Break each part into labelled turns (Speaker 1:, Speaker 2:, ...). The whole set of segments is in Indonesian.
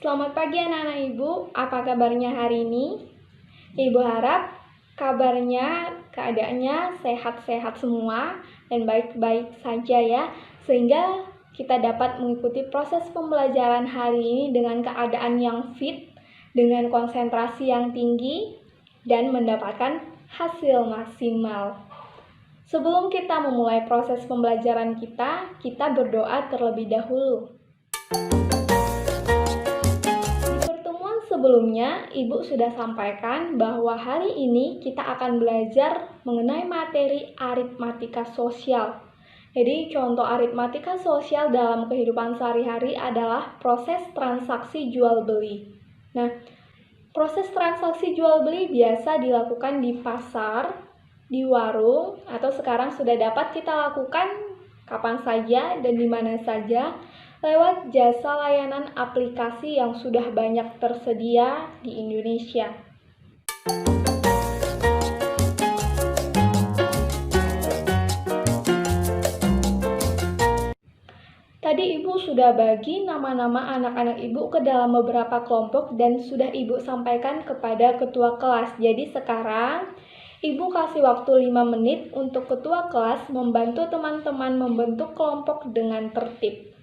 Speaker 1: Selamat pagi anak-anak Ibu, apa kabarnya hari ini? Ibu harap kabarnya, keadaannya sehat-sehat semua dan baik-baik saja ya, sehingga kita dapat mengikuti proses pembelajaran hari ini dengan keadaan yang fit, dengan konsentrasi yang tinggi, dan mendapatkan hasil maksimal. Sebelum kita memulai proses pembelajaran kita berdoa terlebih dahulu. Sebelumnya, Ibu sudah sampaikan bahwa hari ini kita akan belajar mengenai materi aritmatika sosial. Jadi, contoh aritmatika sosial dalam kehidupan sehari-hari adalah proses transaksi jual-beli. Nah, proses transaksi jual-beli biasa dilakukan di pasar, di warung, atau sekarang sudah dapat kita lakukan kapan saja dan di mana saja, lewat jasa layanan aplikasi yang sudah banyak tersedia di Indonesia. Tadi Ibu sudah bagi nama-nama anak-anak Ibu ke dalam beberapa kelompok dan sudah Ibu sampaikan kepada ketua kelas. Jadi sekarang Ibu kasih waktu 5 menit untuk ketua kelas membantu teman-teman membentuk kelompok dengan tertib.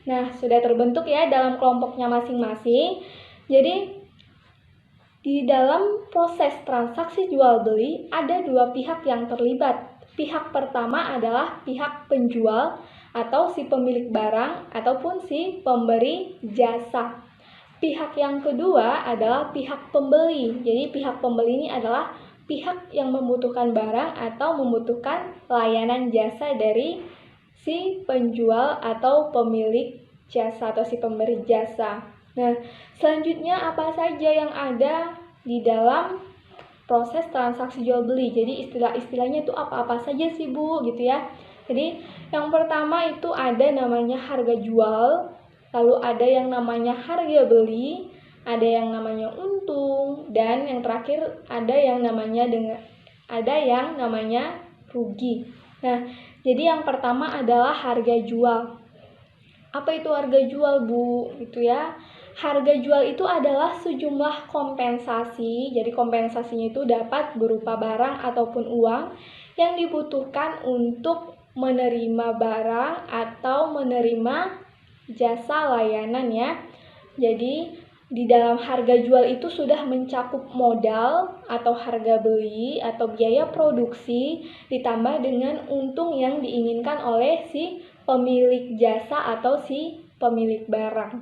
Speaker 1: Nah, sudah terbentuk ya dalam kelompoknya masing-masing. Jadi, di dalam proses transaksi jual-beli ada dua pihak yang terlibat. Pihak pertama adalah pihak penjual atau si pemilik barang ataupun si pemberi jasa. Pihak yang kedua adalah pihak pembeli. Jadi, pihak pembeli ini adalah pihak yang membutuhkan barang atau membutuhkan layanan jasa dari si penjual atau pemilik jasa atau si pemberi jasa. Nah, selanjutnya apa saja yang ada di dalam proses transaksi jual beli? Jadi istilah-istilahnya itu apa-apa saja sih Bu gitu ya. Jadi yang pertama itu ada namanya harga jual, lalu ada yang namanya harga beli, ada yang namanya untung, dan yang terakhir ada yang namanya rugi. Nah, jadi yang pertama adalah harga jual. Apa itu harga jual, Bu? Gitu ya. Harga jual itu adalah sejumlah kompensasi. Jadi kompensasinya itu dapat berupa barang ataupun uang yang dibutuhkan untuk menerima barang atau menerima jasa layanan ya. Jadi di dalam harga jual itu sudah mencakup modal atau harga beli atau biaya produksi ditambah dengan untung yang diinginkan oleh si pemilik jasa atau si pemilik barang.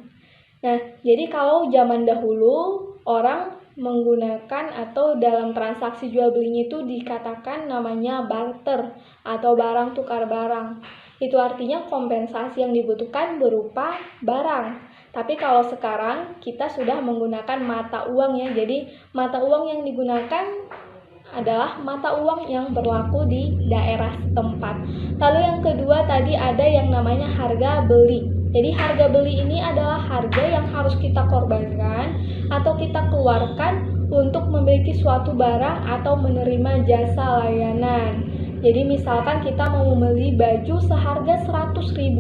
Speaker 1: Nah, jadi kalau zaman dahulu orang menggunakan atau dalam transaksi jual belinya itu dikatakan namanya barter atau barang tukar barang. Itu artinya kompensasi yang dibutuhkan berupa barang. Tapi kalau sekarang kita sudah menggunakan mata uang ya. Jadi mata uang yang digunakan adalah mata uang yang berlaku di daerah setempat. Lalu yang kedua tadi ada yang namanya harga beli. Jadi harga beli ini adalah harga yang harus kita korbankan atau kita keluarkan untuk memiliki suatu barang atau menerima jasa layanan. Jadi misalkan kita mau membeli baju seharga Rp100.000,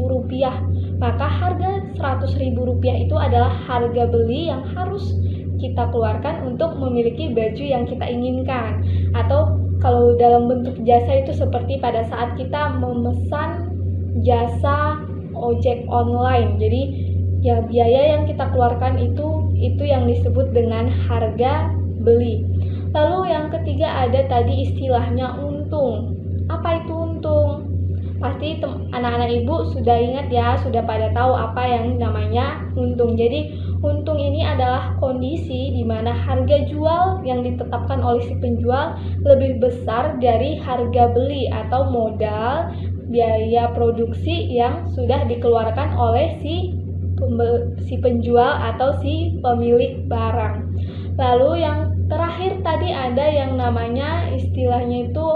Speaker 1: maka harga Rp100.000 itu adalah harga beli yang harus kita keluarkan untuk memiliki baju yang kita inginkan. Atau kalau dalam bentuk jasa itu seperti pada saat kita memesan jasa ojek online. Jadi ya biaya yang kita keluarkan itu yang disebut dengan harga beli. Lalu yang ketiga ada tadi istilahnya untung. Apa itu untung? Pasti anak-anak Ibu sudah ingat ya, sudah pada tahu apa yang namanya untung. Jadi untung ini adalah kondisi di mana harga jual yang ditetapkan oleh si penjual lebih besar dari harga beli atau modal biaya produksi yang sudah dikeluarkan oleh si penjual atau si pemilik barang. Lalu yang terakhir tadi ada yang namanya istilahnya itu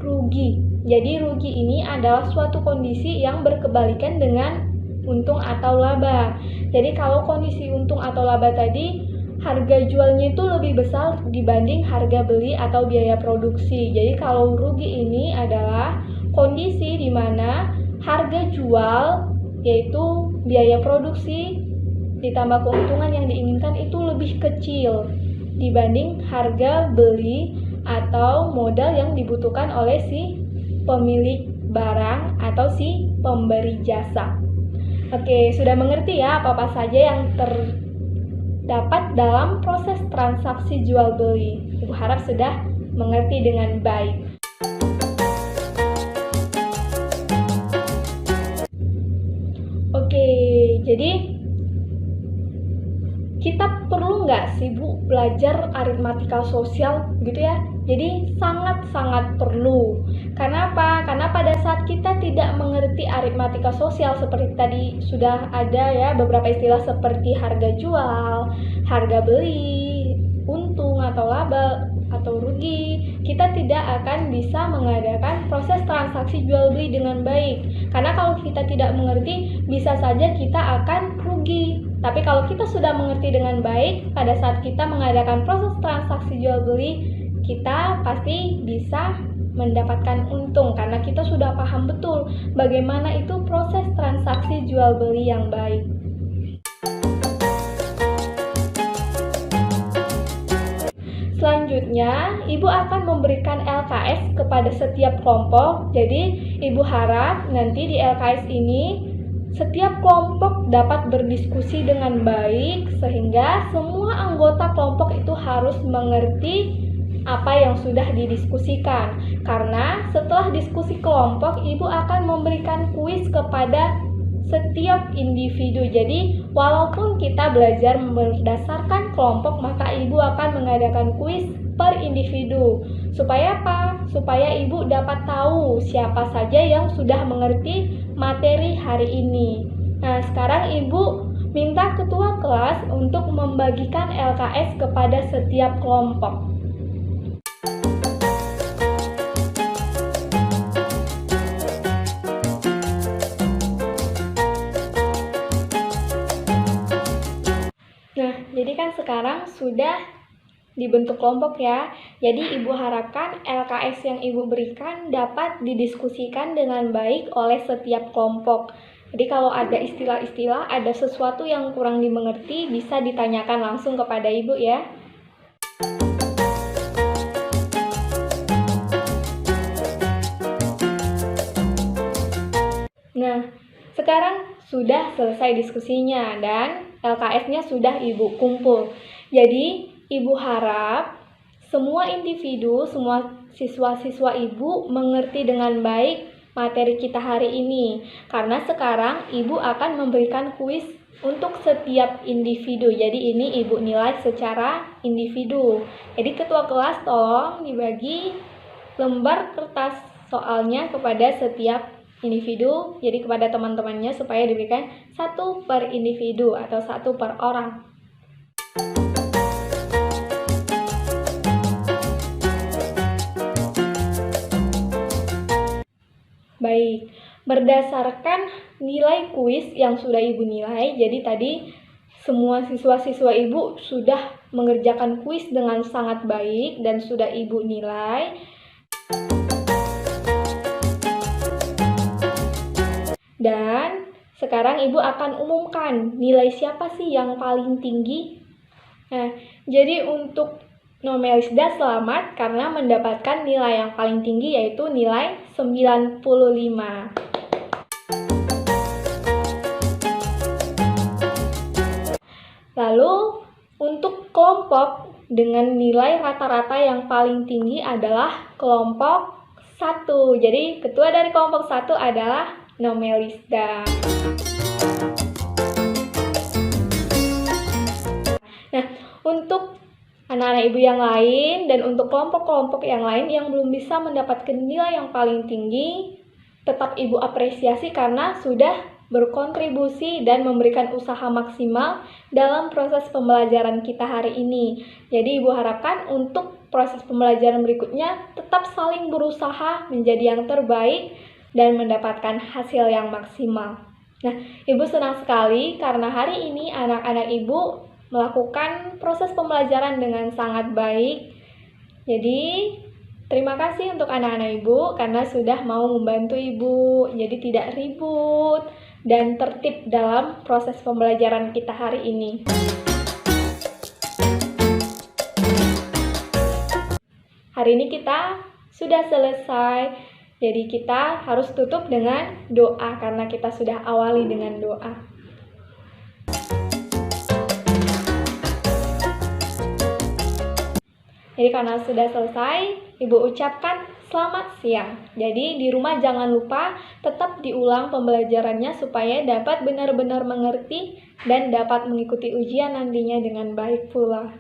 Speaker 1: rugi. Jadi rugi ini adalah suatu kondisi yang berkebalikan dengan untung atau laba. Jadi kalau kondisi untung atau laba tadi harga jualnya itu lebih besar dibanding harga beli atau biaya produksi. Jadi kalau rugi ini adalah kondisi di mana harga jual, yaitu biaya produksi ditambah keuntungan yang diinginkan itu lebih kecil dibanding harga beli atau modal yang dibutuhkan oleh si pemilik barang atau si pemberi jasa. Oke, sudah mengerti ya apa-apa saja yang terdapat dalam proses transaksi jual beli. Ibu harap sudah mengerti dengan baik. Oke, jadi kita perlu nggak sih Bu belajar aritmatika sosial gitu ya? Jadi sangat-sangat perlu. Karena apa? Karena pada saat kita tidak mengerti aritmatika sosial seperti tadi sudah ada ya beberapa istilah seperti harga jual, harga beli, untung atau laba atau rugi, kita tidak akan bisa mengadakan proses transaksi jual beli dengan baik. Karena kalau kita tidak mengerti, bisa saja kita akan rugi. Tapi kalau kita sudah mengerti dengan baik, pada saat kita mengadakan proses transaksi jual beli, kita pasti bisa mendapatkan untung karena kita sudah paham betul bagaimana itu proses transaksi jual beli yang baik. Selanjutnya, Ibu akan memberikan LKS kepada setiap kelompok. Jadi, Ibu harap nanti di LKS ini setiap kelompok dapat berdiskusi dengan baik sehingga semua anggota kelompok itu harus mengerti apa yang sudah didiskusikan. Karena setelah diskusi kelompok, Ibu akan memberikan kuis kepada setiap individu. Jadi, walaupun kita belajar berdasarkan kelompok, maka Ibu akan mengadakan kuis per individu. Supaya apa? Supaya Ibu dapat tahu siapa saja yang sudah mengerti materi hari ini. Nah, sekarang Ibu minta ketua kelas untuk membagikan LKS kepada setiap kelompok. Nah, jadi kan sekarang sudah dibentuk kelompok ya. Jadi Ibu harapkan LKS yang Ibu berikan dapat didiskusikan dengan baik oleh setiap kelompok. Jadi kalau ada istilah-istilah, ada sesuatu yang kurang dimengerti, bisa ditanyakan langsung kepada Ibu ya. Nah, sekarang sudah selesai diskusinya dan LKS-nya sudah Ibu kumpul. Jadi Ibu harap semua individu, semua siswa-siswa Ibu mengerti dengan baik materi kita hari ini. Karena sekarang Ibu akan memberikan kuis untuk setiap individu. Jadi ini Ibu nilai secara individu. Jadi ketua kelas tolong dibagi lembar kertas soalnya kepada setiap individu. Jadi kepada teman-temannya supaya diberikan 1 per individu atau 1 per orang. Baik, berdasarkan nilai kuis yang sudah Ibu nilai, jadi tadi semua siswa-siswa Ibu sudah mengerjakan kuis dengan sangat baik dan sudah Ibu nilai. Dan sekarang Ibu akan umumkan nilai siapa sih yang paling tinggi. Nah, jadi untuk Nomelisda selamat karena mendapatkan nilai yang paling tinggi yaitu nilai 95. Lalu untuk kelompok dengan nilai rata-rata yang paling tinggi adalah kelompok 1. Jadi ketua dari kelompok 1 adalah Nomelisda. Nah, untuk anak-anak Ibu yang lain dan untuk kelompok-kelompok yang lain yang belum bisa mendapatkan nilai yang paling tinggi, tetap Ibu apresiasi karena sudah berkontribusi dan memberikan usaha maksimal dalam proses pembelajaran kita hari ini. Jadi Ibu harapkan untuk proses pembelajaran berikutnya tetap saling berusaha menjadi yang terbaik dan mendapatkan hasil yang maksimal. Nah, Ibu senang sekali karena hari ini anak-anak Ibu melakukan proses pembelajaran dengan sangat baik. Jadi, terima kasih untuk anak-anak Ibu karena sudah mau membantu Ibu. Jadi tidak ribut dan tertib dalam proses pembelajaran kita hari ini. Hari ini kita sudah selesai. Jadi kita harus tutup dengan doa karena kita sudah awali dengan doa. Jadi karena sudah selesai, Ibu ucapkan selamat siang. Jadi di rumah jangan lupa tetap diulang pembelajarannya supaya dapat benar-benar mengerti dan dapat mengikuti ujian nantinya dengan baik pula.